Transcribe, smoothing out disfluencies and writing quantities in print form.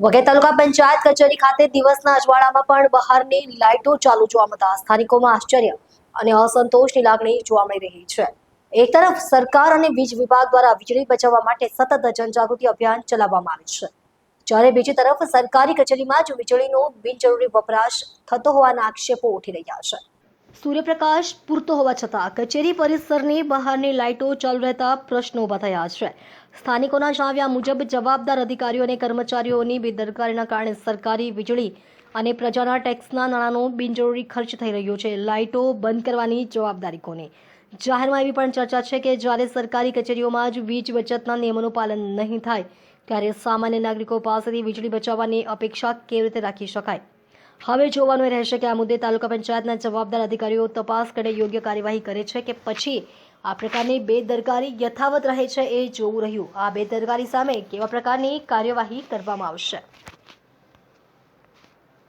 વઘઈ તાલુકા પંચાયત કચેરી ખાતે દિવસના અજવાળામાં પણ બહારની લાઇટો ચાલુ જોવા મળતા સ્થાનિકોમાં આશ્ચર્ય અને અસંતોષની લાગણી જોવા મળી રહી છે। એક તરફ સરકાર અને વીજ વિભાગ દ્વારા વીજળી બચાવવા માટે સતત જનજાગૃતિ અભિયાન ચલાવવામાં આવે છે, જ્યારે બીજી તરફ સરકારી કચેરીમાં જ વીજળીનો બિનજરૂરી વપરાશ થતો હોવાના આક્ષેપો ઉઠી રહ્યા છે। સૂર્યપ્રકાશ પૂરતો હોવા છતાં કચેરી પરિસરની બહારની લાઇટો ચાલુ રહેતા પ્રશ્નો ઊભા થયા છે। સ્થાનિકોના જણાવ્યા મુજબ જવાબદાર અધિકારીઓ અને કર્મચારીઓની બેદરકારીના કારણે સરકારી વીજળી અને પ્રજાના ટેક્સના નાણાંનો બિનજરૂરી ખર્ચ થઈ રહ્યો છે। લાઇટો બંધ કરવાની જવાબદારી કોની? જાહેરમાં એવી પણ ચર્ચા છે કે જ્યારે સરકારી કચેરીઓમાં જ વીજ બચતના નિયમોનું પાલન નહીં થાય ત્યારે સામાન્ય નાગરિકો પાસેથી વીજળી બચાવવાની અપેક્ષા કેવી રીતે રાખી શકાય? હવે જોવાનું એ રહેશે કે આ મુદ્દે તાલુકા પંચાયતના જવાબદાર અધિકારીઓ તપાસ કરી યોગ્ય કાર્યવાહી કરે છે કે પછી આ પ્રકારની બેદરકારી યથાવત રહે છે, એ જોવું રહ્યું। આ બેદરકારી સામે કેવા પ્રકારની કાર્યવાહી કરવામાં આવશે?